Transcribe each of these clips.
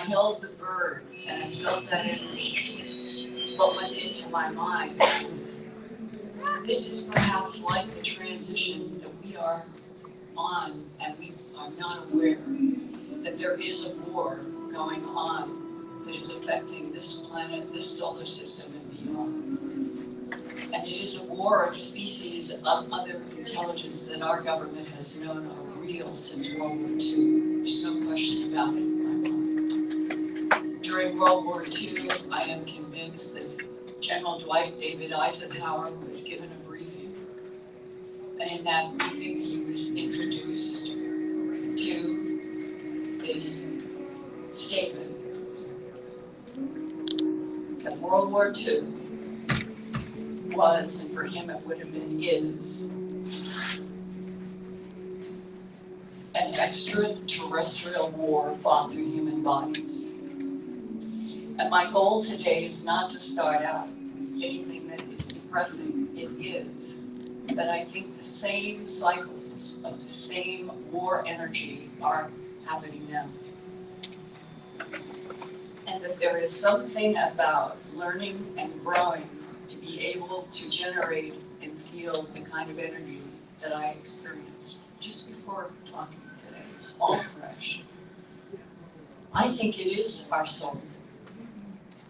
held the bird and I felt that energy, what went into my mind was, this is perhaps like the transition that we are on, and we are not aware that there is a war going on that is affecting this planet, this solar system, and beyond. And it is a war of species of other intelligence that our government has known are real since World War II. There's no question about it in my mind. During World War II, I am convinced that General Dwight David Eisenhower was given a briefing. And in that briefing, he was introduced to the statement that World War II was, and for him it would have been, is, an extraterrestrial war fought through human bodies. And my goal today is not to start out with anything that is depressing. It is that I think the same cycles of the same war energy are happening now. And that there is something about learning and growing to be able to generate and feel the kind of energy that I experienced just before talking today. It's all fresh. I think it is our soul.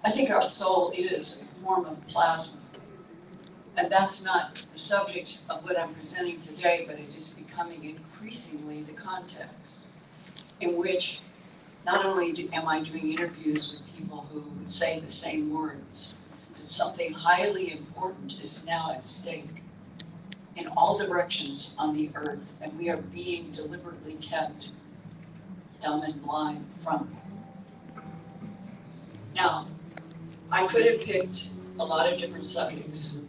I think our soul is a form of plasma. And that's not the subject of what I'm presenting today, but it is becoming increasingly the context in which not only am I doing interviews with people who would say the same words, but something highly important is now at stake in all directions on the earth, and we are being deliberately kept dumb and blind from it. Now, I could have picked a lot of different subjects.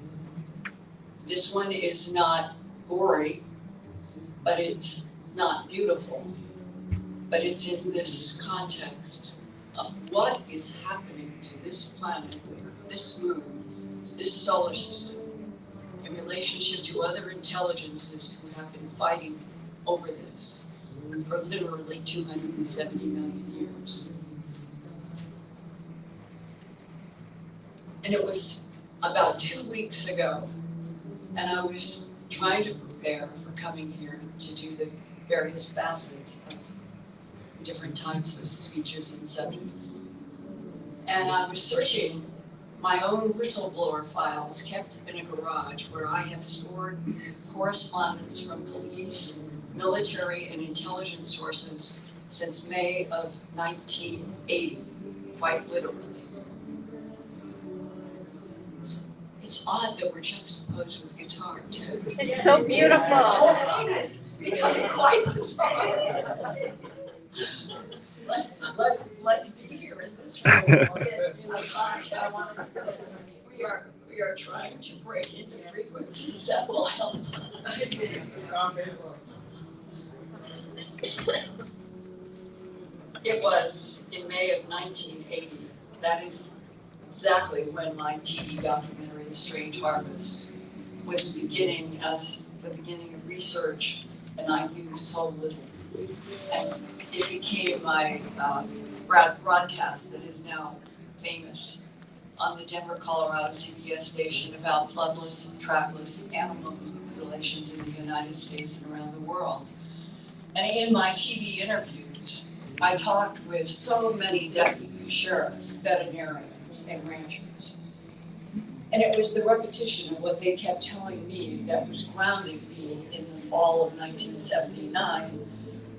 This one is not gory, but it's not beautiful. But it's in this context of what is happening to this planet, this moon, this solar system, in relationship to other intelligences who have been fighting over this for literally 270 million years. And it was about 2 weeks ago, and I was trying to prepare for coming here to do the various facets of different types of speeches and subjects. And I was searching my own whistleblower files kept in a garage where I have stored correspondence from police, military, and intelligence sources since May of 1980, quite literally. It's odd that we're juxtaposed with guitar too. It's so beautiful. The whole thing is becoming quite bizarre. Let's be here in this room. In the context. We are trying to break into frequencies that will help us. It was in May of 1980. That is exactly when my TV documentary, Strange Harvest, was beginning as the beginning of research, and I knew so little. And it became my broadcast that is now famous on the Denver, Colorado CBS station about bloodless, trackless animal mutilations in the United States and around the world. And in my TV interviews, I talked with so many deputy sheriffs, veterinarians, and ranchers. And it was the repetition of what they kept telling me that was grounding me in the fall of 1979.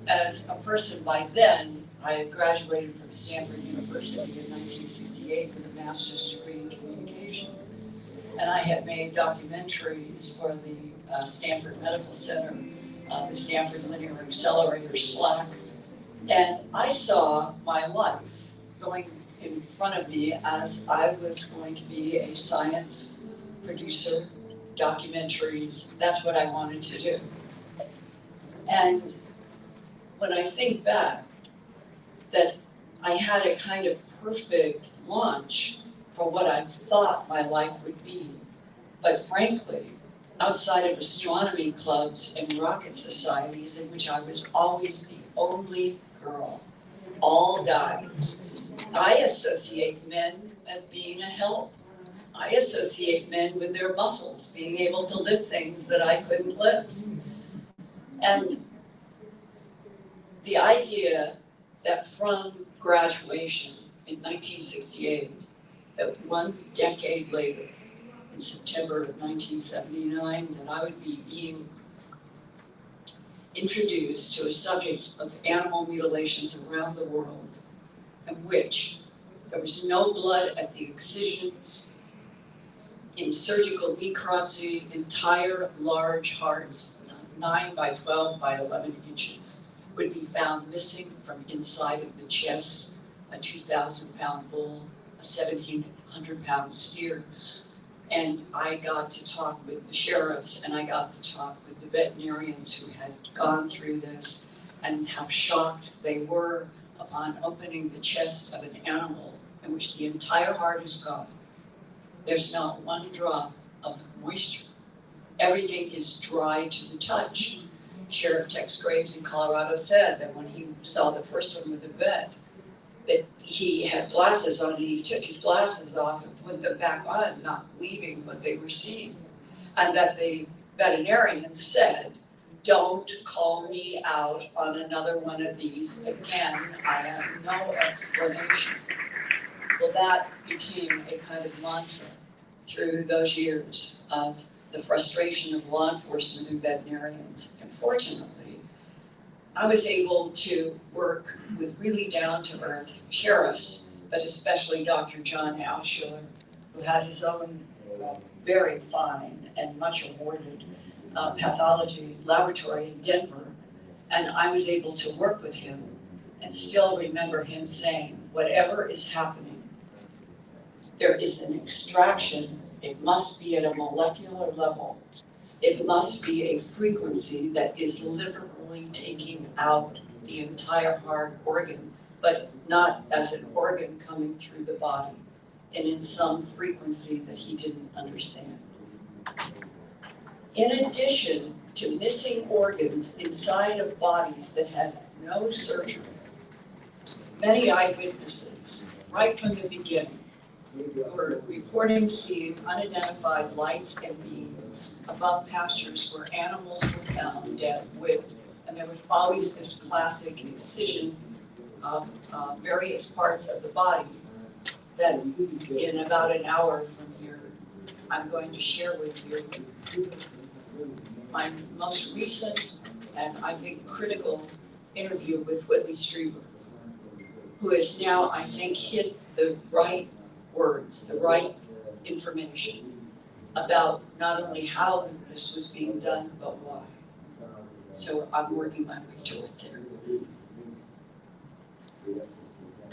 As a person by then, I had graduated from Stanford University in 1968 with a master's degree in communication. And I had made documentaries for the Stanford Medical Center, the Stanford Linear Accelerator, SLAC. And I saw my life going in front of me as I was going to be a science producer, documentaries. That's what I wanted to do. And when I think back, that I had a kind of perfect launch for what I thought my life would be. But frankly, outside of astronomy clubs and rocket societies in which I was always the only girl, all guys, I associate men as being a help. I associate men with their muscles, being able to lift things that I couldn't lift. And the idea that from graduation in 1968, that one decade later, in September of 1979, that I would be being introduced to a subject of animal mutilations around the world, in which there was no blood at the excisions. In surgical necropsy, entire large hearts, 9 by 12 by 11 inches, would be found missing from inside of the chest, a 2,000-pound bull, a 1,700-pound steer. And I got to talk with the sheriffs, and I got to talk with the veterinarians who had gone through this, and how shocked they were upon opening the chest of an animal in which the entire heart is gone. There's not one drop of moisture. Everything is dry to the touch. Sheriff Tex Graves in Colorado said that when he saw the first one with the vet, that he had glasses on and he took his glasses off and put them back on, not believing what they were seeing. And that the veterinarian said, "Don't call me out on another one of these again. I have no explanation." Well, that became a kind of mantra through those years of the frustration of law enforcement and veterinarians. And fortunately, I was able to work with really down-to-earth sheriffs, but especially Dr. John Alschuler, who had his own very fine and much awarded pathology laboratory in Denver. And I was able to work with him and still remember him saying, whatever is happening, there is an extraction. It must be at a molecular level. It must be a frequency that is literally taking out the entire heart organ, but not as an organ coming through the body, and in some frequency that he didn't understand. In addition to missing organs inside of bodies that had no surgery, many eyewitnesses, right from the beginning, were reporting seeing unidentified lights and beams above pastures where animals were found dead with, and there was always this classic excision of various parts of the body that in about an hour from here, I'm going to share with you my most recent and I think critical interview with Whitley Strieber, who has now, I think, hit the right words, the right information about not only how this was being done, but why. So I'm working my way to it there.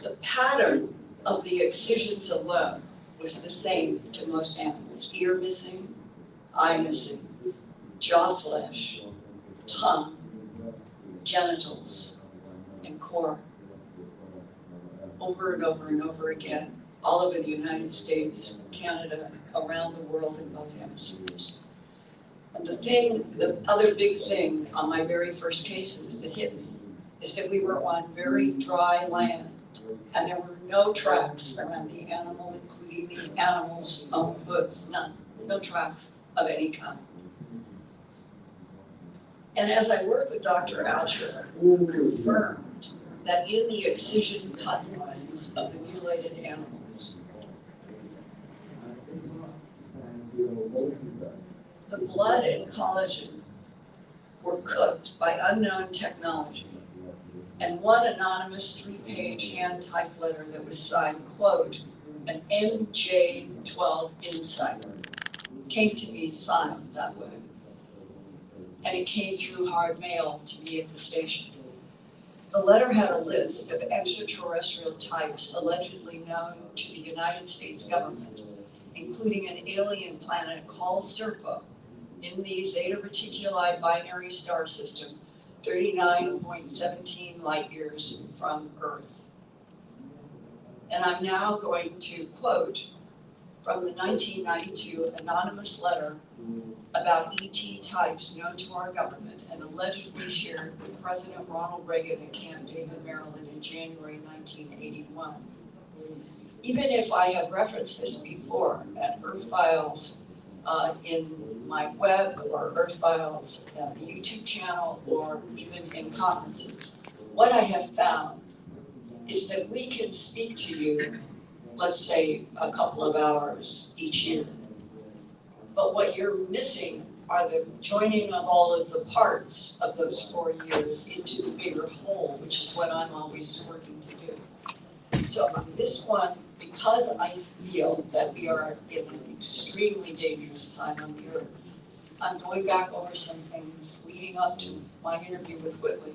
The pattern of the excisions alone was the same to most animals. Ear missing, eye missing, jaw flesh, tongue, genitals, and core. Over and over and over again, all over the United States, Canada, around the world in both hemispheres. And the other big thing on my very first cases that hit me is that we were on very dry land and there were no tracks around the animal, including the animal's own hooves, none, no tracks of any kind. And as I worked with Dr. Alschuler, who confirmed that in the excision cut lines of the mutilated animals, the blood and collagen were cooked by unknown technology. And one anonymous 3-page hand-typed letter that was signed, quote, an MJ12 Insider, came to me signed that way. And it came through hard mail to me at the station. The letter had a list of extraterrestrial types allegedly known to the United States government, including an alien planet called Serpo in the Zeta Reticuli binary star system, 39.17 light years from Earth. And I'm now going to quote from the 1992 anonymous letter about ET types known to our government and allegedly shared with President Ronald Reagan at Camp David, Maryland in January 1981. Even if I have referenced this before at Earth Files in my web or Earth Files YouTube channel or even in conferences, what I have found is that we can speak to you, let's say, a couple of hours each year. But what you're missing are the joining of all of the parts of those 4 years into the bigger whole, which is what I'm always working to do. So on this one, because I feel that we are in an extremely dangerous time on the earth, I'm going back over some things leading up to my interview with Whitley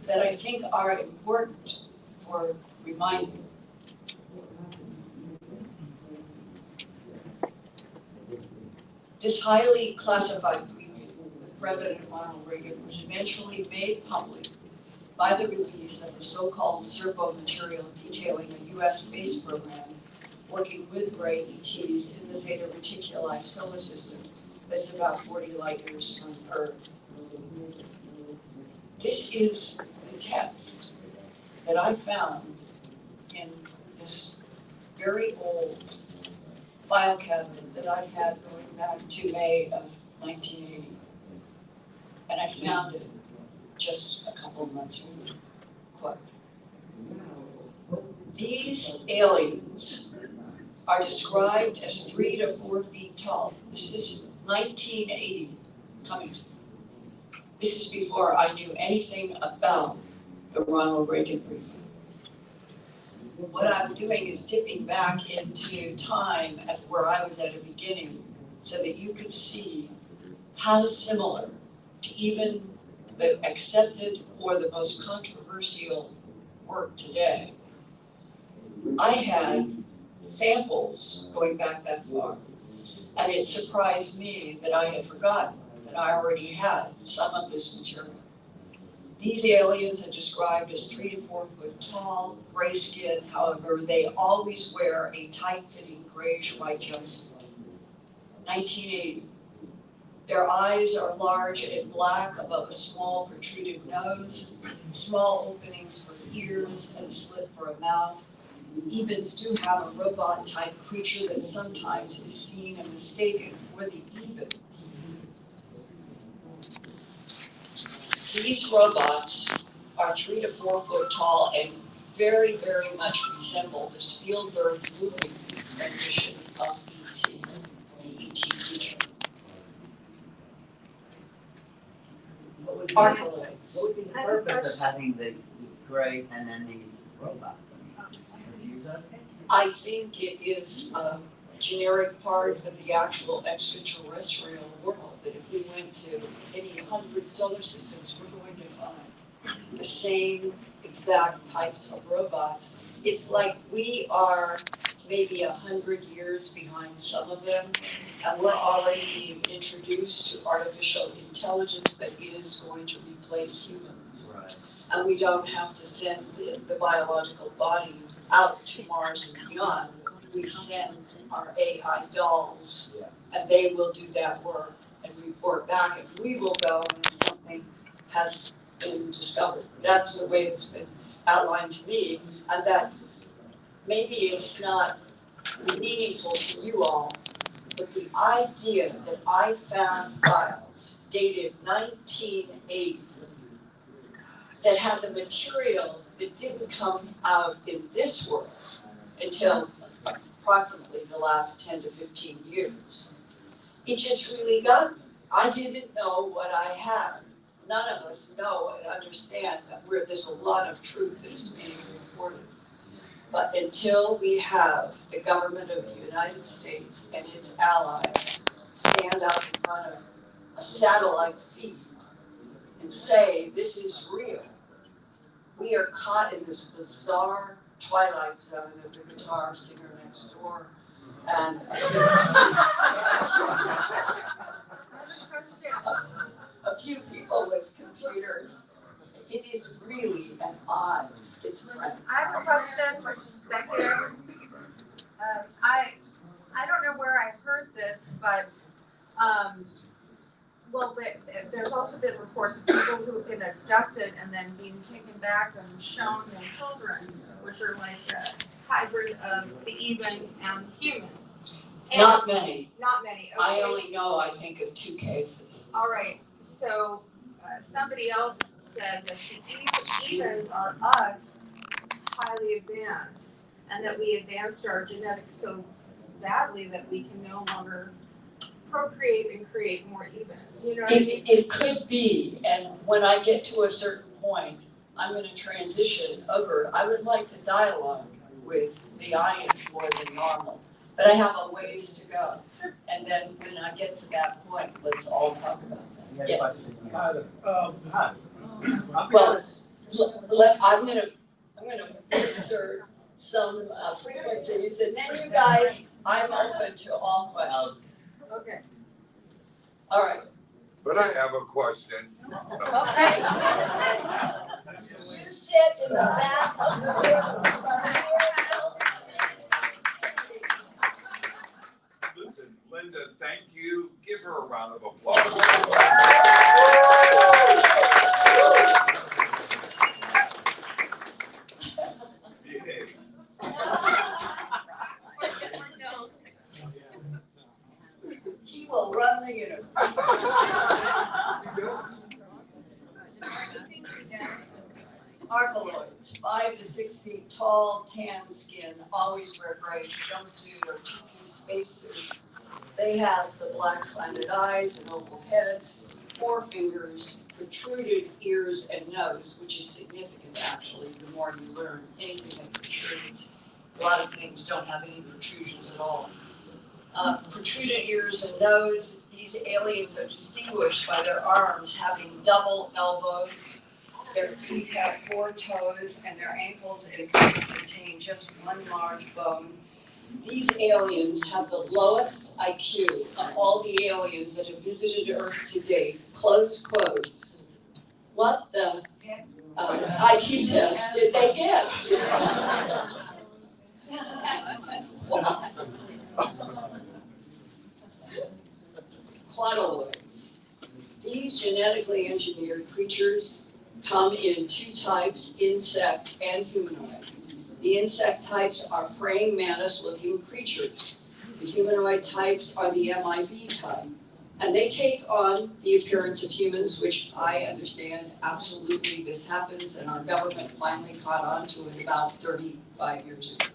that I think are important for reminding. This highly classified briefing with President Ronald Reagan was eventually made public by the release of the so-called SERPO material detailing a U.S. space program working with gray ETs in the Zeta Reticuli solar system that's about 40 light years from Earth. This is the text that I found in this very old file cabinet that I had going back to May of 1980. And I found it just a couple of months ago. Quote, these aliens are described as 3 to 4 feet tall. This is 1980 coming to me. This is before I knew anything about the Ronald Reagan briefing. What I'm doing is dipping back into time at where I was at the beginning so that you could see how similar to even the accepted or the most controversial work today. I had samples going back that far, and it surprised me that I had forgotten that I already had some of this material. These aliens are described as 3 to 4 foot tall, gray skin, however, they always wear a tight-fitting grayish-white jumpsuit. 1980. Their eyes are large and black above a small protruded nose, small openings for ears and a slit for a mouth. Ebens do have a robot-type creature that sometimes is seen and mistaken for the Ebens. These robots are 3 to 4 foot tall and very, very much resemble the Spielberg movie rendition of E.T., the E.T. creature. Archaloids. What would be the purpose of having the gray and then these robots? I mean, confuse us? I think it is a generic part of the actual extraterrestrial world, that if we went to any 100 solar systems, we're going to find the same exact types of robots. It's like we are maybe 100 years behind some of them, and we're already being introduced to artificial intelligence that is going to replace humans. Right. And we don't have to send the biological body out to Mars and beyond. We send our AI dolls, and they will do that work and report back, and we will go when something has been discovered. That's the way it's been outlined to me, and that maybe it's not meaningful to you all, but the idea that I found files dated 1980 that had the material that didn't come out in this world until approximately the last 10 to 15 years. It just really got me. I didn't know what I had. None of us know and understand that there's a lot of truth that is being reported. But until we have the government of the United States and its allies stand up in front of a satellite feed and say, this is real, we are caught in this bizarre twilight zone of the guitar singer next door. And a few people with computers. It is really an odd schizophrenic. I have a question back here. I don't know where I've heard this, but well, there's also been reports of people who've been abducted and then being taken back and shown their children, which are like hybrid of the even and humans. And Not many. not many, I okay. only know, I think, of 2 cases. All right, so somebody else said that the evens are us highly advanced, and that we advanced our genetics so badly that we can no longer procreate and create more evens. You know what I mean? It could be, and when I get to a certain point, I'm gonna transition over. I would like to dialogue with the audience more than normal, but I have a ways to go. And then when I get to that point, let's all talk about You that. had a question? Hi. Well, I'm gonna insert some frequencies, and then you guys, I'm open to all questions. Okay. All right. But I have a question. Okay. You sit in the back of the room. Listen, Linda, thank you. Give her a round of applause. Behave. He will run the universe. Archoloids, 5 to 6 feet tall, tan skin, always wear gray jumpsuit or two-piece spacesuits. They have the black slanted eyes and oval heads, 4 fingers, protruded ears and nose, which is significant actually, the more you learn anything that protrudes. A lot of things don't have any protrusions at all. Protruded ears and nose, these aliens are distinguished by their arms having double elbows. Their feet have 4 toes, and their ankles and feet contain just 1 large bone. These aliens have the lowest IQ of all the aliens that have visited Earth to date. Close quote. What the IQ test did they get? Quadroloids. These genetically engineered creatures come in 2 types, insect and humanoid. The insect types are praying mantis-looking creatures. The humanoid types are the MIB type. And they take on the appearance of humans, which I understand absolutely this happens, and our government finally caught on to it about 35 years ago.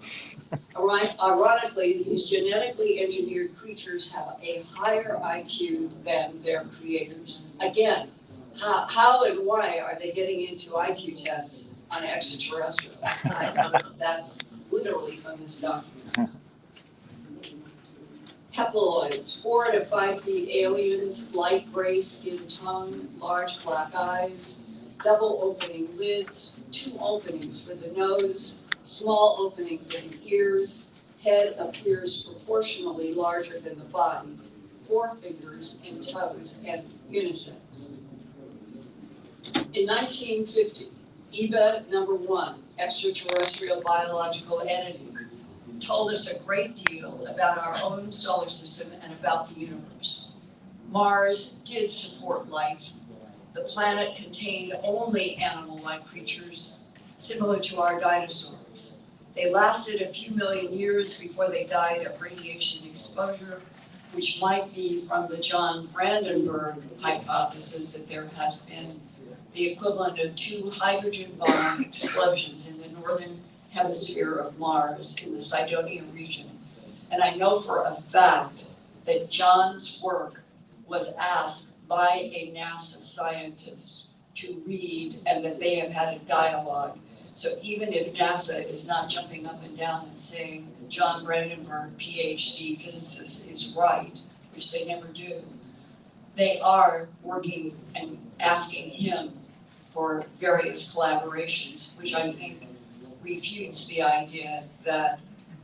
Ironically, these genetically engineered creatures have a higher IQ than their creators. Again, how and why are they getting into IQ tests on extraterrestrials? That's literally from this document. Hepaloids, 4 to 5 feet aliens, light gray skin tone, large black eyes, double opening lids, 2 openings for the nose, small opening for the ears, head appears proportionally larger than the body, 4 fingers and toes, and unisex. In 1950, EBA #1, extraterrestrial biological entity, told us a great deal about our own solar system and about the universe. Mars did support life. The planet contained only animal-like creatures, similar to our dinosaurs. They lasted a few million years before they died of radiation exposure, which might be from the John Brandenburg hypothesis that there has been the equivalent of 2 hydrogen bomb explosions in the northern hemisphere of Mars in the Cydonia region. And I know for a fact that John's work was asked by a NASA scientist to read, and that they have had a dialogue. So even if NASA is not jumping up and down and saying John Brandenburg, PhD physicist, is right, which they never do, they are working and asking him for various collaborations, which I think refutes the idea that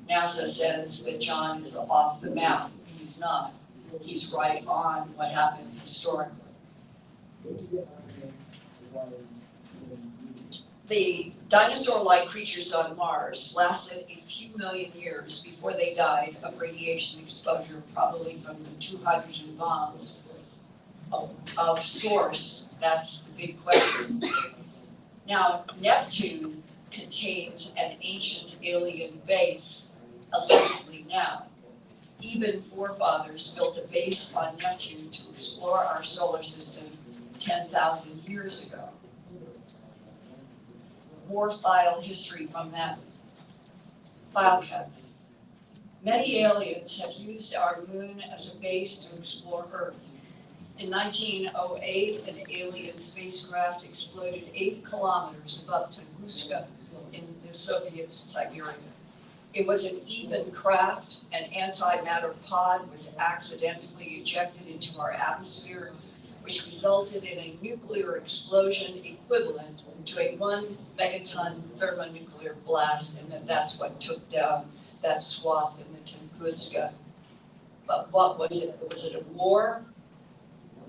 NASA says that John is off the map. He's not. He's right on what happened historically. The dinosaur-like creatures on Mars lasted a few million years before they died of radiation exposure, probably from the 2 hydrogen bombs of source. That's the big question. Now, Neptune contains an ancient alien base, allegedly now. Even forefathers built a base on Neptune to explore our solar system 10,000 years ago. More file history from that file cabinet. Many aliens have used our moon as a base to explore Earth. In 1908, an alien spacecraft exploded 8 kilometers above Tunguska in the Soviet Siberia. It was an even craft. An antimatter pod was accidentally ejected into our atmosphere, which resulted in a nuclear explosion equivalent to a 1 megaton thermonuclear blast, and that's what took down that swath in the Tunguska. But what was it? Was it a war?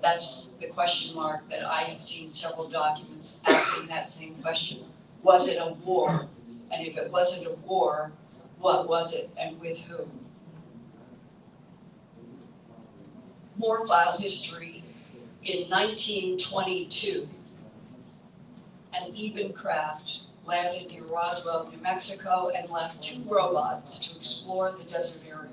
That's the question mark that I have seen several documents asking that same question. Was it a war? And if it wasn't a war, what was it and with whom? More file history. In 1922, an Eben craft landed near Roswell, New Mexico, and left 2 robots to explore the desert area.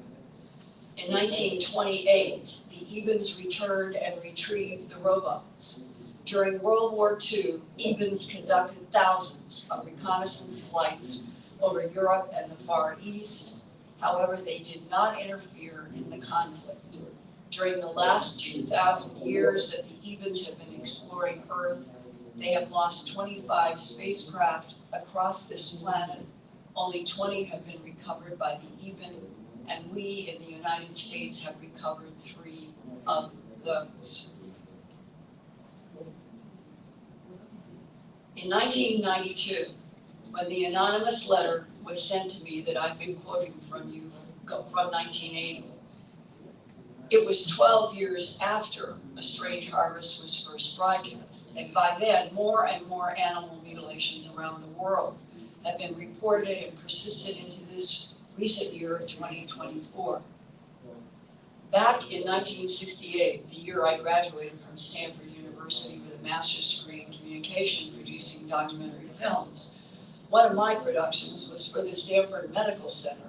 In 1928, the Ebens returned and retrieved the robots. During World War II, Ebens conducted thousands of reconnaissance flights over Europe and the Far East. However, they did not interfere in the conflict. During the last 2,000 years that the Ebens have been exploring Earth, they have lost 25 spacecraft across this planet. Only 20 have been recovered by the Eben, and we in the United States have recovered 3 of those. In 1992, when the anonymous letter was sent to me that I've been quoting from you from 1980, it was 12 years after A Strange Harvest was first broadcast, and by then, more and more animal mutilations around the world have been reported and persisted into this recent year of 2024. Back in 1968, the year I graduated from Stanford University with a master's degree in communication producing documentary films, one of my productions was for the Stanford Medical Center,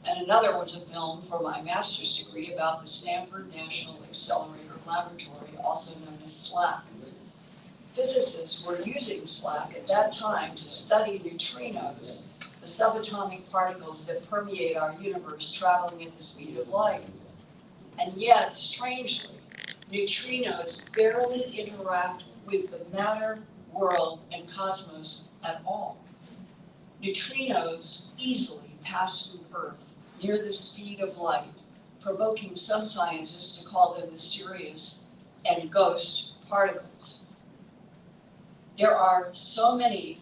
and another was a film for my master's degree about the Stanford National Accelerator Laboratory, also known as SLAC. Physicists were using SLAC at that time to study neutrinos, the subatomic particles that permeate our universe traveling at the speed of light. And yet, strangely, neutrinos barely interact with the matter, world, and cosmos at all. Neutrinos easily pass through Earth near the speed of light, provoking some scientists to call them mysterious and ghost particles. There are so many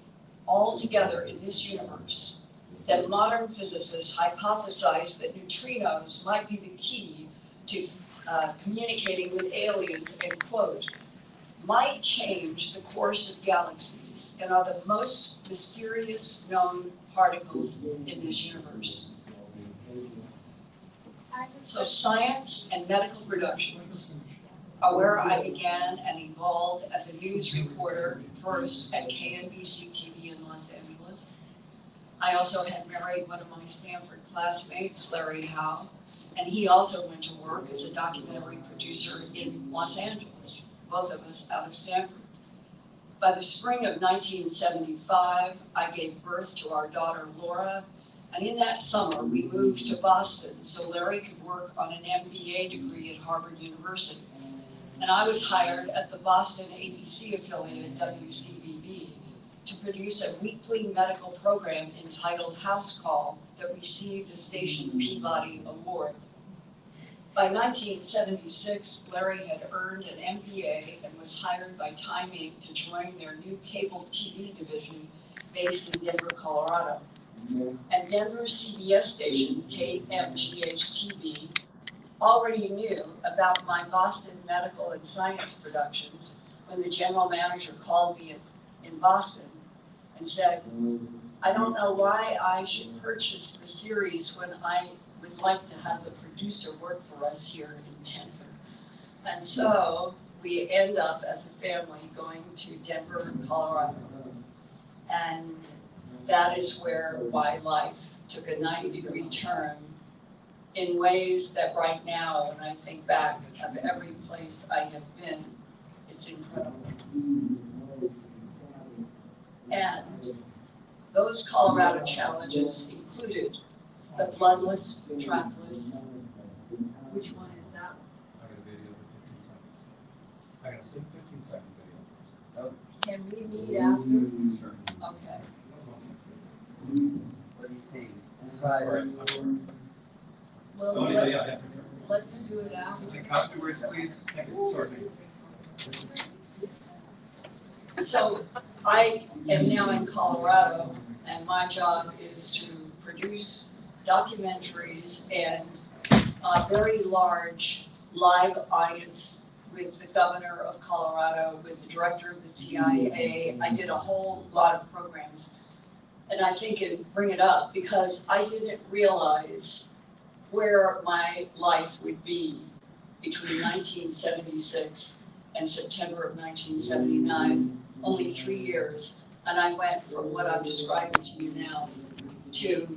altogether in this universe that modern physicists hypothesize that neutrinos might be the key to communicating with aliens and, quote, might change the course of galaxies and are the most mysterious known particles in this universe. So science and medical productions are where I began and evolved as a news reporter, first at KNBC TV in Los Angeles. I also had married one of my Stanford classmates, Larry Howe, and he also went to work as a documentary producer in Los Angeles, both of us out of Stanford. By the spring of 1975, I gave birth to our daughter, Laura, and in that summer, we moved to Boston so Larry could work on an MBA degree at Harvard University. And I was hired at the Boston ABC affiliate, WCVB, to produce a weekly medical program entitled House Call that received the Station Peabody Award. By 1976, Larry had earned an MBA and was hired by Time Inc. to join their new cable TV division based in Denver, Colorado. And Denver's CBS station, KMGH-TV, already knew about my Boston medical and science productions when the general manager called me in Boston and said, I don't know why I should purchase the series when I would like to have the producer work for us here in Denver. And so we end up as a family going to Denver, Colorado. And that is where my life took a 90-degree turn in ways that right now, when I think back of every place I have been, it's incredible. And those Colorado challenges included the bloodless, trackless. Which one is that? I got a video of 15 seconds. I got a 15-second video. Can we meet after? Sure. Okay. What do you think? Sorry. Well, Oh, yeah, yeah, for sure. let's do it after. Take afterwards, please. Thank you. Sorry. So I am now in Colorado, and my job is to produce documentaries and a very large live audience with the governor of Colorado, with the director of the CIA. I did a whole lot of programs. And I think it bring it up because I didn't realize where my life would be between 1976 and September of 1979, only 3 years. And I went from what I'm describing to you now to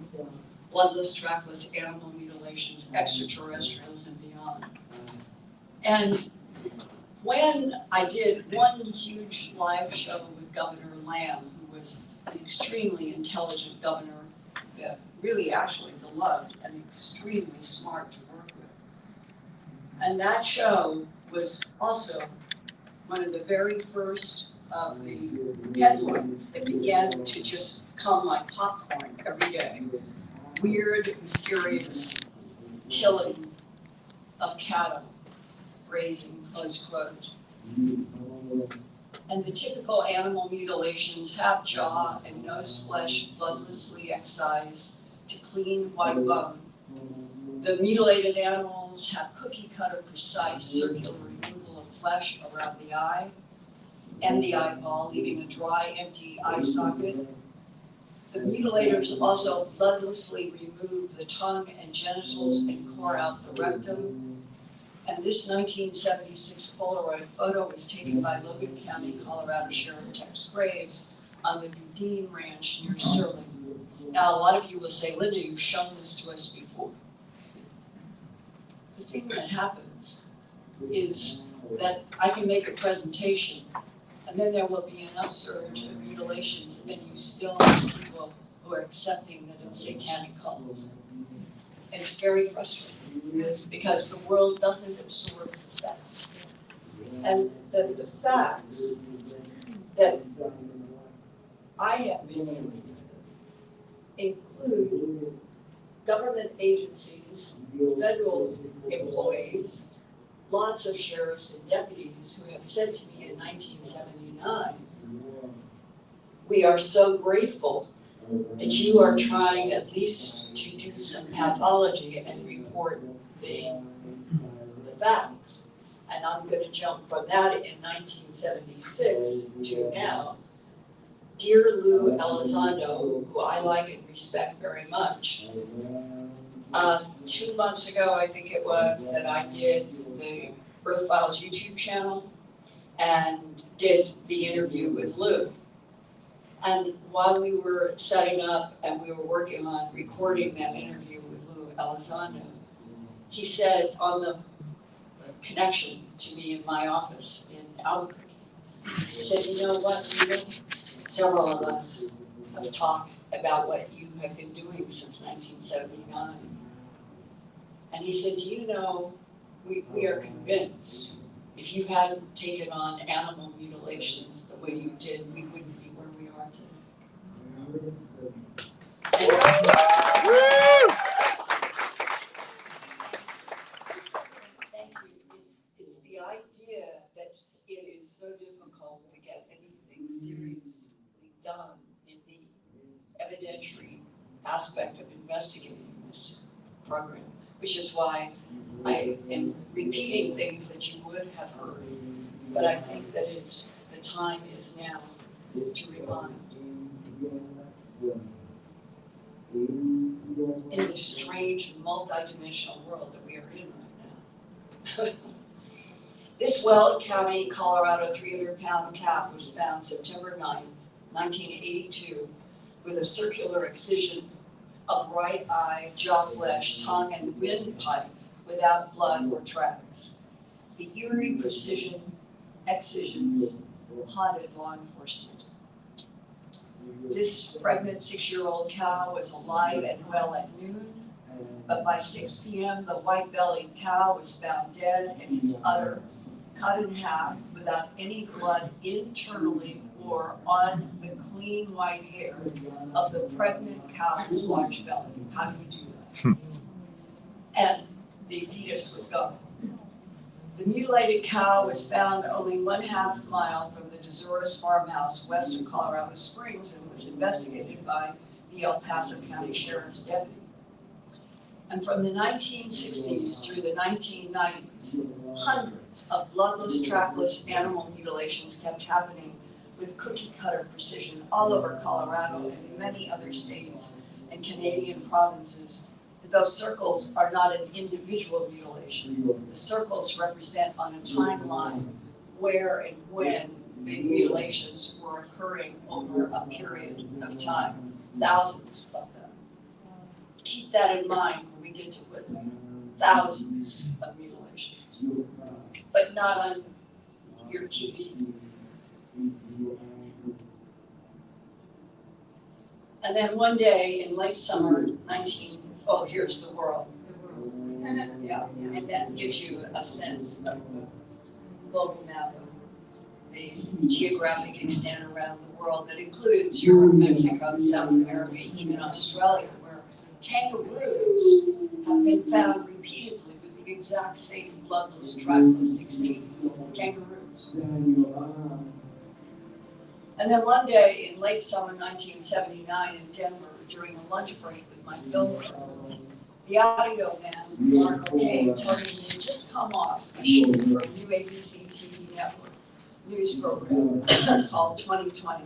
bloodless, trackless animal mutilations, extraterrestrials and beyond. And when I did one huge live show with Governor Lamb, who was an extremely intelligent governor, really actually beloved and extremely smart to work with. And that show was also one of the very first of the headlines that began to just come like popcorn every day. Weird, mysterious killing of cattle grazing, close quote. And the typical animal mutilations have jaw and nose flesh bloodlessly excised to clean white bone. The mutilated animals have cookie cutter precise circular removal of flesh around the eye and the eyeball, leaving a dry, empty eye socket. The mutilators also bloodlessly remove the tongue and genitals and core out the rectum. And this 1976 Polaroid photo was taken by Logan County, Colorado Sheriff Tex Graves on the Boudin Ranch near Sterling. Now, a lot of you will say, Linda, you've shown this to us before. The thing that happens is that I can make a presentation, and then there will be an upsurge of mutilations, and you still have people who are accepting that it's satanic cults. And it's very frustrating because the world doesn't absorb that. And the facts that I have been include government agencies, federal employees, lots of sheriffs and deputies who have said to me in 1979, we are so grateful that you are trying at least to do some pathology and report the facts. And I'm going to jump from that in 1976 to now. Dear Lou Elizondo, who I like and respect very much, 2 months ago, I think it was, that I did the Earth Files YouTube channel and did the interview with Lou. And while we were setting up and we were working on recording that interview with Lou Elizondo, he said on the connection to me in my office in Albuquerque, he said, you know what, Rita? Several of us have talked about what you have been doing since 1979. And he said, you know, we are convinced if you hadn't taken on animal mutilations the way you did, we wouldn't be where we are today. Thank you. It's the idea that it is so difficult to get anything seriously done in the evidentiary aspect of investigating this program, which is why I am repeating things that you would have heard, but I think that the time is now to remind. In this strange multi-dimensional world that we are in right now. This Weld County, Colorado 300-pound calf was found September 9th, 1982, with a circular excision of right eye, jaw flesh, tongue, and windpipe without blood or tracks. The eerie precision excisions haunted law enforcement. This pregnant 6-year-old cow was alive and well at noon, but by 6 p.m. the white-bellied cow was found dead and its udder cut in half without any blood internally or on the clean white hair of the pregnant cow's large belly. How do you do that? And the fetus was gone. The mutilated cow was found only 1/2 mile from the DeZoris farmhouse west of Colorado Springs and was investigated by the El Paso County Sheriff's deputy. And from the 1960s through the 1990s, hundreds of bloodless, trackless animal mutilations kept happening with cookie-cutter precision all over Colorado and in many other states and Canadian provinces. Those circles are not an individual mutilation. The circles represent on a timeline where and when the mutilations were occurring over a period of time, thousands of them. Keep that in mind when we get to Whitman, thousands of mutilations, but not on your TV. And then one day in late summer here's the world. Yeah, and that gives you a sense of the global map of the geographic extent around the world that includes Europe, Mexico, South America, even Australia, where kangaroos have been found repeatedly with the exact same bloodless, trackless 16 kangaroos. And then one day in late summer 1979 in Denver, during a lunch break with my filmer, the audio man, Mark O'Kane, told me he had just come off a shoot for a new ABC TV network news program called 2020.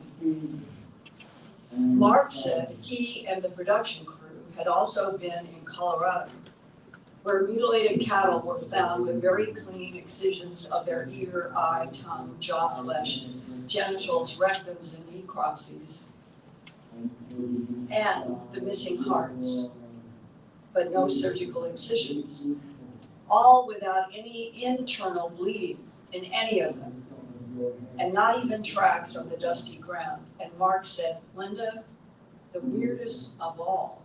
Mark said he and the production crew had also been in Colorado, where mutilated cattle were found with very clean excisions of their ear, eye, tongue, jaw flesh, genitals, rectums, and necropsies, and the missing hearts, but no surgical incisions, all without any internal bleeding in any of them, and not even tracks on the dusty ground. And Mark said, Linda, the weirdest of all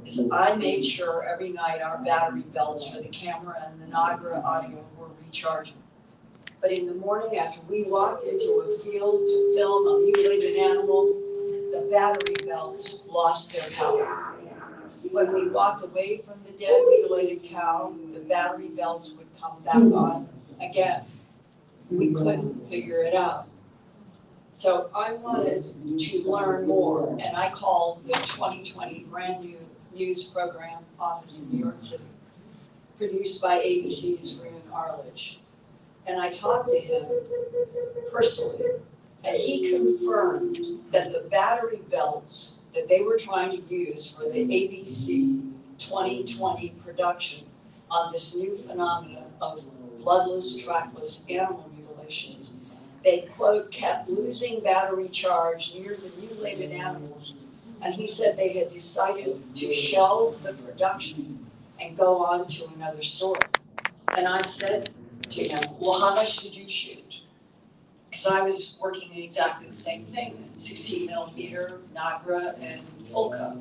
is I made sure every night our battery belts for the camera and the Nagra audio were recharging. But in the morning after we walked into a field to film a mutilated animal, the battery belts lost their power. When we walked away from the dead mutilated cow, the battery belts would come back on again. We couldn't figure it out. So I wanted to learn more, and I called the 2020 brand new news program office in New York City, produced by ABC's Roone Arledge. And I talked to him personally, and he confirmed that the battery belts that they were trying to use for the ABC 2020 production on this new phenomenon of bloodless, trackless animal mutilations, they, quote, kept losing battery charge near the mutilated animals. And he said they had decided to shelve the production and go on to another story. And I said to him, well, how much did you shoot? Because I was working in exactly the same thing, 16 millimeter, Nagra, and Fulco.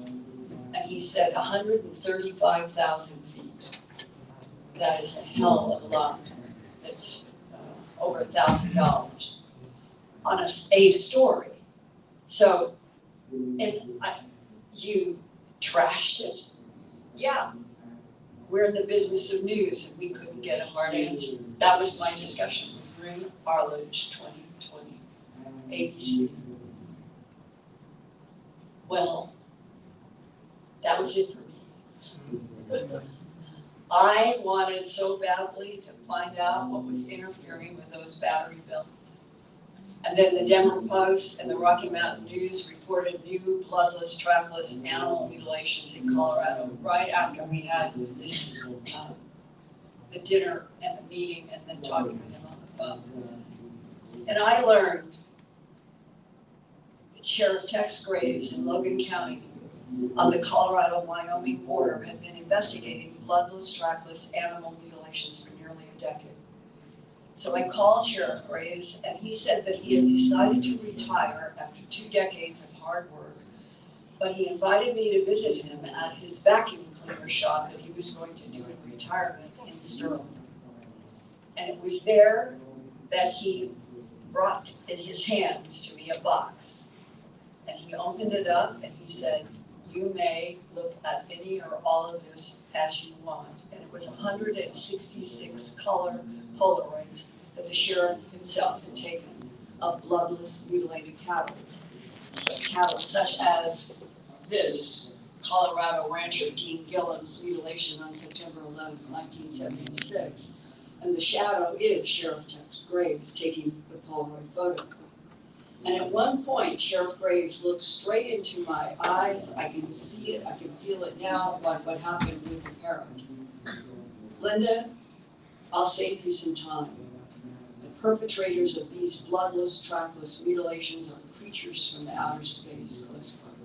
And he said 135,000 feet. That is a hell of a lot. That's over $1,000 on a story. So, you trashed it? Yeah. We're in the business of news and we couldn't get a hard answer. That was my discussion with Roone Arledge 2020, ABC. Well, that was it for me. I wanted so badly to find out what was interfering with those battery belts. And then the Denver Post and the Rocky Mountain News reported new bloodless, trackless animal mutilations in Colorado right after we had this, the dinner and the meeting and then talking with him on the phone. And I learned Sheriff Tex Graves in Logan County on the Colorado-Wyoming border had been investigating bloodless, trackless animal mutilations for nearly a decade. So I called Sheriff Graves, and he said that he had decided to retire after 2 decades of hard work, but he invited me to visit him at his vacuum cleaner shop that he was going to do in retirement in Sterling. And it was there that he brought in his hands to me a box. And he opened it up and he said, "You may look at any or all of this as you want." And it was 166 color Polaroids that the sheriff himself had taken of bloodless, mutilated cattle. Cattle such as this Colorado rancher Dean Gillum's mutilation on September 11th, 1976. And the shadow is Sheriff Tex Graves taking the Polaroid photo. And at one point, Sheriff Graves looked straight into my eyes. I can see it, I can feel it now, like what happened with the parrot. "Linda, I'll save you some time. The perpetrators of these bloodless, trackless mutilations are creatures from the outer space," close quote.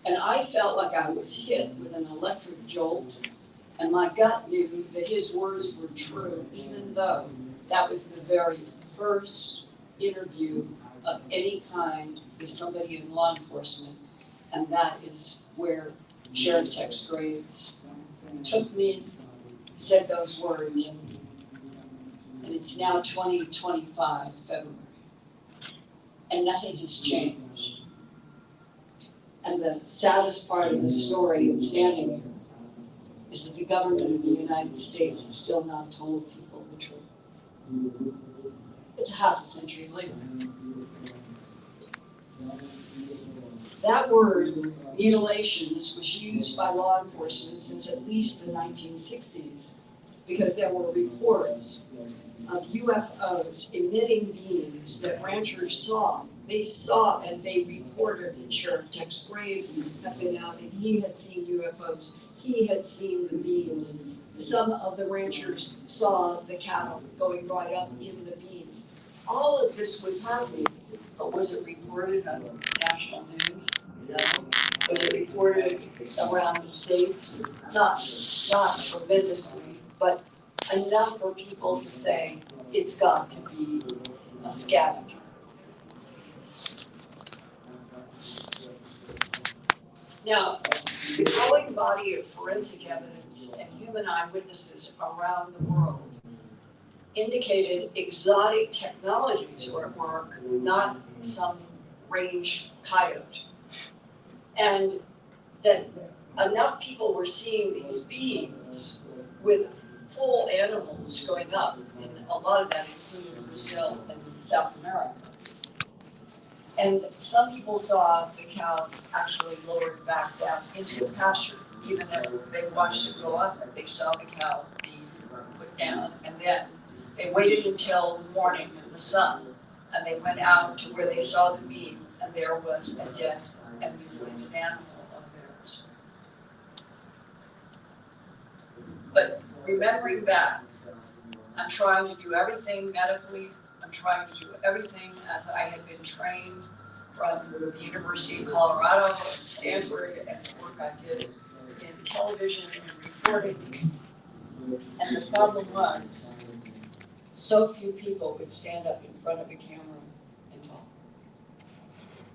And I felt like I was hit with an electric jolt, and my gut knew that his words were true, even though that was the very first interview of any kind with somebody in law enforcement, and that is where Sheriff Tex Graves took me, said those words, and it's now 2025, February, and nothing has changed. And the saddest part of the story in standing here is that the government of the United States has still not told people the truth. It's a half a century later. That word, mutilations, was used by law enforcement since at least the 1960s because there were reports of UFOs emitting beams that ranchers saw. They saw and they reported, and Sheriff Tex Graves had been out and he had seen UFOs. He had seen the beams. Some of the ranchers saw the cattle going right up in the beams. All of this was happening, but was it reported on national news? No. Was it reported around the states? Not tremendously, but enough for people to say it's got to be a scavenger. Now, the growing body of forensic evidence and human eyewitnesses around the world indicated exotic technologies were at work, not some range coyote. And that enough people were seeing these beings with full animals going up, and a lot of that included Brazil and South America. And some people saw the cow actually lowered back down into the pasture, even if they watched it go up, they saw the cow being put down. And then they waited until the morning in the sun, and they went out to where they saw the beam, and there was a dead and mutilated animal of theirs. But remembering back, I'm trying to do everything medically. I'm trying to do everything as I had been trained from the University of Colorado and Stanford and the work I did in television and reporting. And the problem was, so few people would stand up in front of a camera and talk.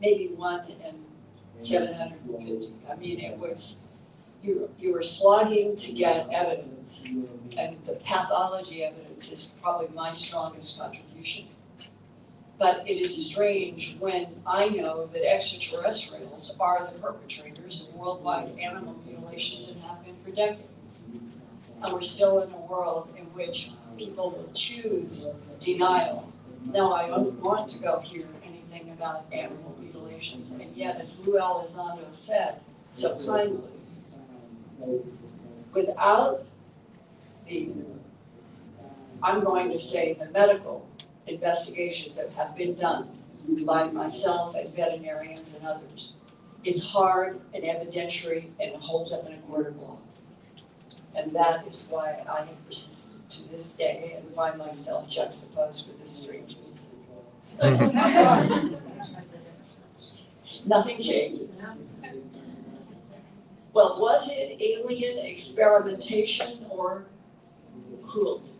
Maybe 1 in 750. I mean, it was, you were slogging to get evidence, and the pathology evidence is probably my strongest contribution. But it is strange when I know that extraterrestrials are the perpetrators of worldwide animal mutilations and have been for decades. And we're still in a world in which people will choose denial. Now, I don't want to go hear anything about animal mutilations, and yet, as Lou Elizondo said so kindly, without the, I'm going to say, the medical investigations that have been done by myself and veterinarians and others, it's hard and evidentiary and it holds up in a court of law. And that is why I have persisted to this day and find myself juxtaposed with this strange music. Nothing changed. Well, was it alien experimentation or cruelty?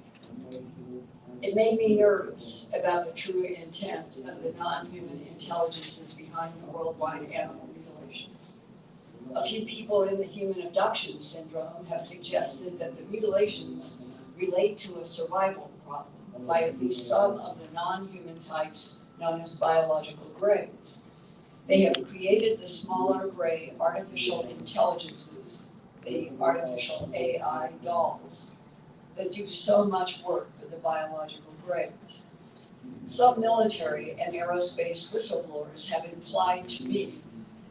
It made me nervous about the true intent of the non-human intelligences behind the worldwide animal mutilations. A few people in the human abduction syndrome have suggested that the mutilations relate to a survival problem by at least some of the non-human types known as biological greys. They have created the smaller gray artificial intelligences, the artificial AI dolls, that do so much work for the biological greys. Some military and aerospace whistleblowers have implied to me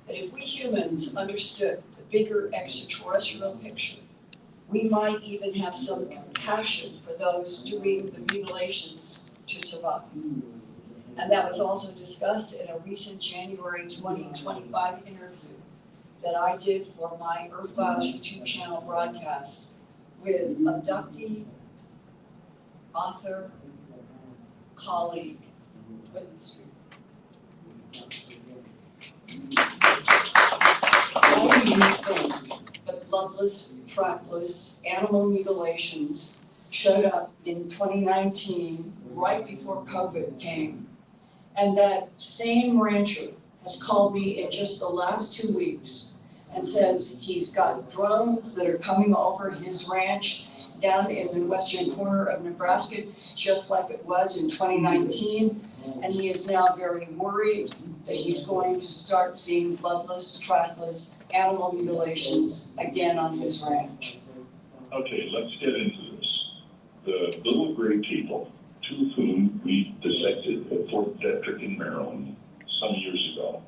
that if we humans understood the bigger extraterrestrial picture, we might even have some compassion for those doing the mutilations to survive. And that was also discussed in a recent January 2025 interview that I did for my Earth Files YouTube channel broadcast with abductee, author, colleague, Whitney Street. Why do you think that bloodless, trackless animal mutilations showed up in 2019, right before COVID came? And that same rancher has called me in just the last 2 weeks and says he's got drones that are coming over his ranch down in the western corner of Nebraska, just like it was in 2019. And he is now very worried that he's going to start seeing bloodless, trackless animal mutilations again on his ranch. Okay, let's get into this. The little gray people, two of whom we dissected at Fort Detrick in Maryland some years ago,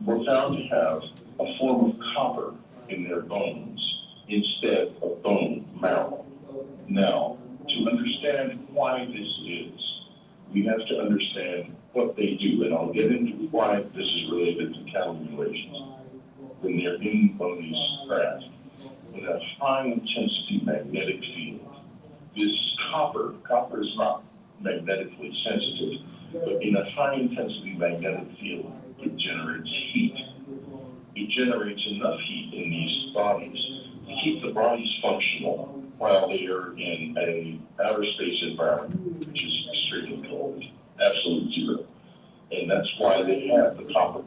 were found to have a form of copper in their bones instead of bone marrow. Now, to understand why this is, we have to understand what they do, and I'll get into why this is related to cattle mutilations. When they're in one of these craft, with a high-intensity magnetic field, this copper is not magnetically sensitive, but in a high-intensity magnetic field, it generates heat. It generates enough heat in these bodies to keep the bodies functional while they are in an outer space environment, which is extremely cold, absolute zero. And that's why they have the copper.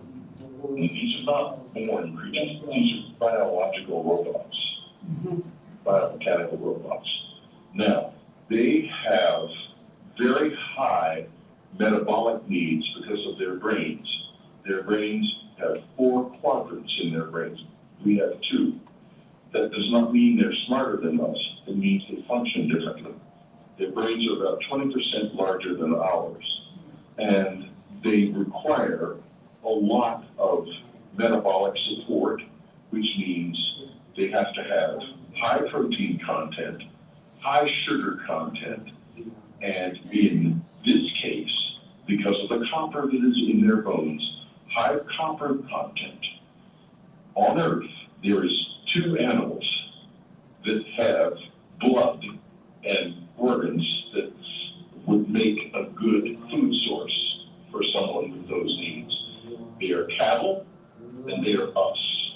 And these are not born creatures, these are biological robots, biomechanical robots. Now, they have very high metabolic needs because of their brains. Their brains have 4 quadrants in their brains. We have 2. That does not mean they're smarter than us. It means they function differently. Their brains are about 20% larger than ours. And they require a lot of metabolic support, which means they have to have high protein content, high sugar content, and in this case, because of the copper that is in their bones, high copper content. On Earth, there is 2 animals that have blood and organs that would make a good food source for someone with those needs. They are cattle and they are us.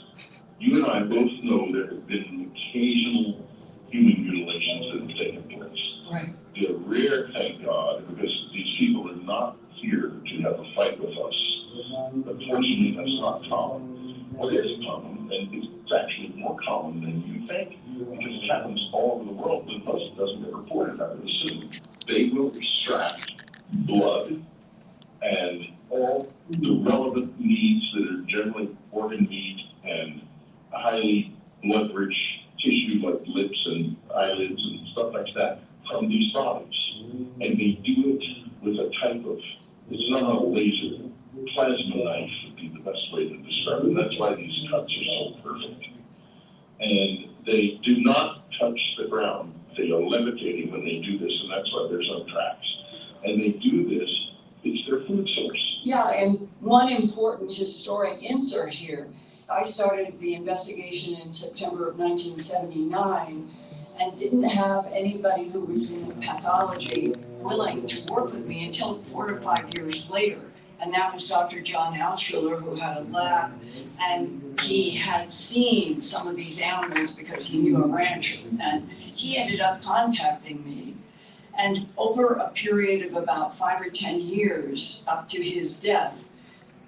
You and I both know there have been occasional human mutilations that have taken place. Right. They're rare, thank God, because these people are not here to have a fight with us. Unfortunately, that's not common. What is common, and it's actually more common than you think, because it happens all over the world, but most doesn't get reported, I would assume. They will extract blood and all the relevant needs that are generally organ meat and highly blood-rich tissue like lips and eyelids and stuff like that from these bodies. And they do it with a type of, it's not a laser, plasma knife would be the best way to describe it. That's why these cuts are so perfect. And they do not touch the ground. They are levitating when they do this, and that's why there's no tracks. And they do this, it's their food source. Yeah, and one important historic insert here. I started the investigation in September of 1979 and didn't have anybody who was in pathology willing to work with me until 4 to 5 years later. and that was Dr. John Altshuler, who had a lab, and he had seen some of these animals because he knew a rancher, and he ended up contacting me. And over a period of about 5 or 10 years, up to his death,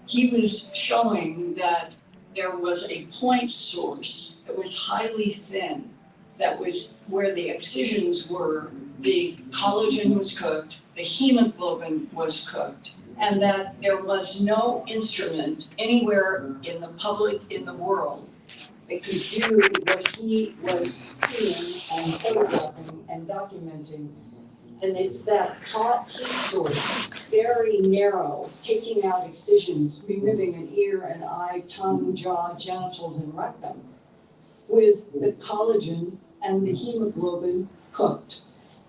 he was showing that there was a point source that was highly thin, that was where the excisions were, the collagen was cooked, the hemoglobin was cooked, and that there was no instrument anywhere in the public, in the world, that could do what he was seeing and photographing and documenting. And it's that hot heat source, very narrow, taking out excisions, removing an ear, an eye, tongue, jaw, genitals, and rectum, with the collagen and the hemoglobin cooked.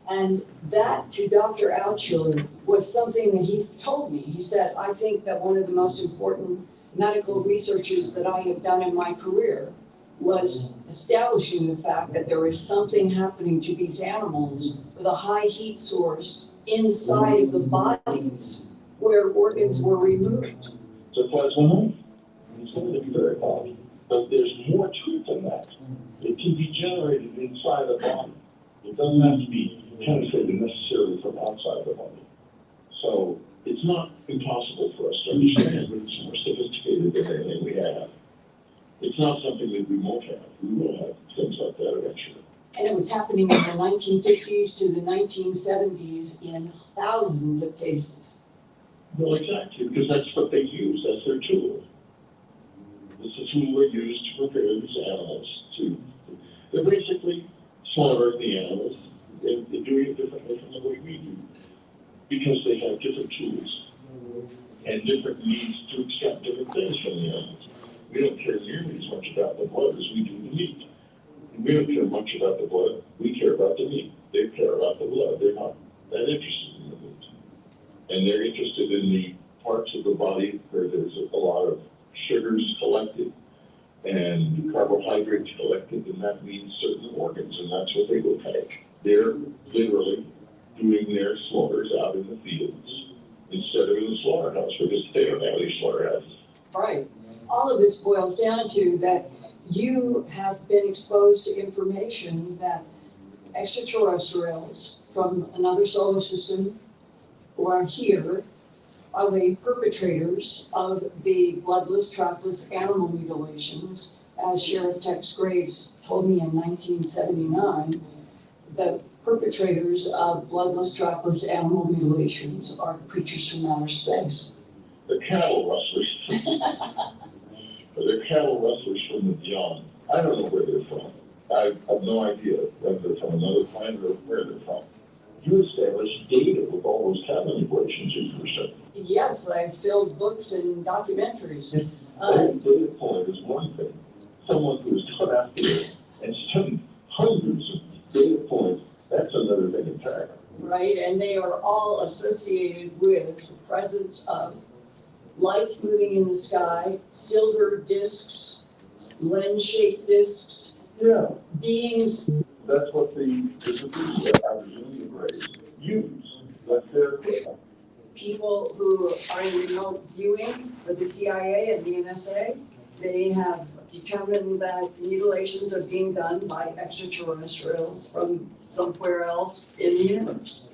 And that, to Dr. Altshuler, was something that he told me. He said, I think that one of the most important medical researches that I have done in my career was establishing the fact that there is something happening to these animals with a high heat source inside of the bodies where organs were removed. So plasma, it's going to be very hot, but there's more to it than that. It can be generated inside the body. It doesn't have to be penetrated necessarily from outside the body. So it's not impossible for us to understand, but it's more sophisticated than anything we have. It's not something that we won't have. We will have things like that eventually. And it was happening in the 1950s to the 1970s in thousands of cases. Well, exactly, because that's what they use. That's their tool. This is a tool they use to prepare these animals to. They're basically slaughtering the animals. They're doing it differently from the way we do, because they have different tools and different needs to extract different things from the animals. We don't care nearly as much about the blood as we do the meat. And we don't care much about the blood. We care about the meat. They care about the blood. They're not that interested in the meat. And they're interested in the parts of the body where there's a lot of sugars collected and carbohydrates collected, and that means certain organs, and that's what they will take. They're literally doing their slaughters out in the fields instead of in the slaughterhouse, because they don't have any slaughterhouses. Right. All of this boils down to that you have been exposed to information that extraterrestrials from another solar system who are here are the perpetrators of the bloodless, trackless animal mutilations. As Sheriff Tex Graves told me in 1979, the perpetrators of bloodless, trackless animal mutilations are creatures from outer space. The cattle rustlers. They're cattle rustlers from the beyond. I don't know where they're from. I have no idea whether they're from another planet or where they're from. You established data with all those cattle manipulations you were saying. Yes, I've filled books and documentaries. Data point is one thing. Someone who's come after it and studied hundreds of data points, that's another thing entirely. Right, and they are all associated with the presence of lights moving in the sky, silver discs, lens-shaped discs, Yeah, beings. that's what the Aboriginal race use. That's their equipment. People who are in remote viewing for the CIA and the NSA, they have determined that mutilations are being done by extraterrestrials from somewhere else in the universe.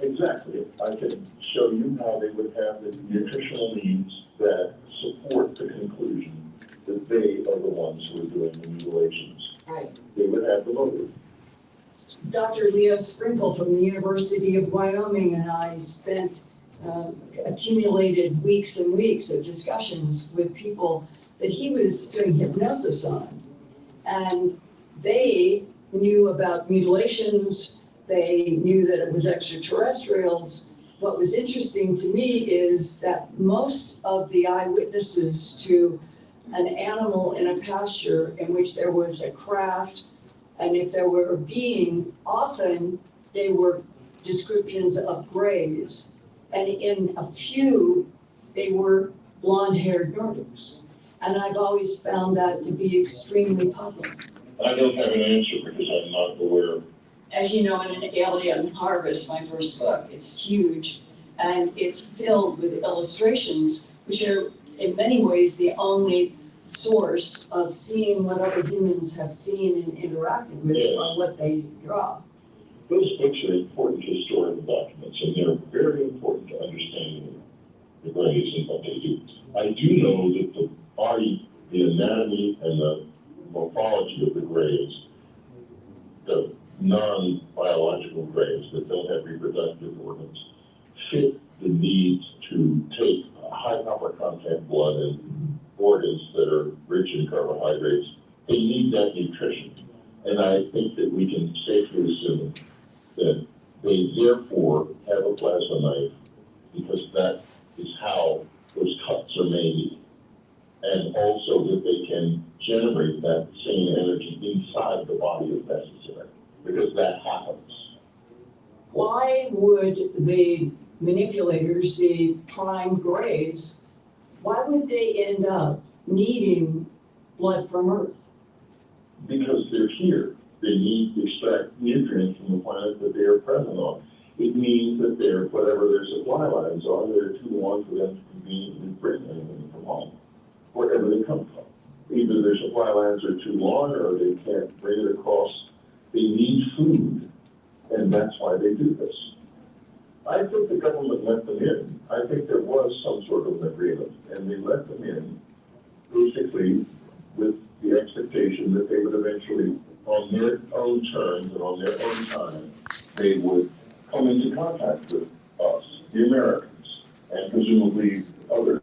Exactly. I can show you how they would have the nutritional needs that support the conclusion that they are the ones who are doing the mutilations. Right. They would have the motive. Dr. Leo Sprinkle from the University of Wyoming and I spent accumulated weeks and weeks of discussions with people that he was doing hypnosis on. And they knew about mutilations, they knew that it was extraterrestrials. What was interesting to me is that most of the eyewitnesses to an animal in a pasture in which there was a craft, and if there were a being, often they were descriptions of grays. And in a few, they were blonde-haired Nordics. And I've always found that to be extremely puzzling. I don't have an answer because I'm not aware. As you know, in An Alien Harvest, my first book, it's huge. And it's filled with illustrations, which are in many ways the only source of seeing what other humans have seen and interacted with or what they draw. Those books are important historical documents, and they're very important to understanding the Greys and what they do. I do know that the body, the anatomy, and the morphology of the Greys, the non-biological Greys that don't have reproductive organs, fit the needs to take high copper content blood and organs that are rich in carbohydrates. They need that nutrition. And I think that we can safely assume that they therefore have a plasma knife because that is how those cuts are made. And also that they can generate that same energy inside the body if necessary, because that happens. Why would the manipulators, the prime Greys, why would they end up needing blood from Earth? Because they're here. They need to extract nutrients from the planet that they are present on. It means that whatever their supply lines are, they're too long for them to conveniently bring anything from home, wherever they come from. Either their supply lines are too long or they can't bring it across. They need food, and that's why they do this. I think the government let them in. I think there was some sort of an agreement, and they let them in basically with the expectation that they would eventually, on their own terms and on their own time, they would come into contact with us, the Americans, and presumably others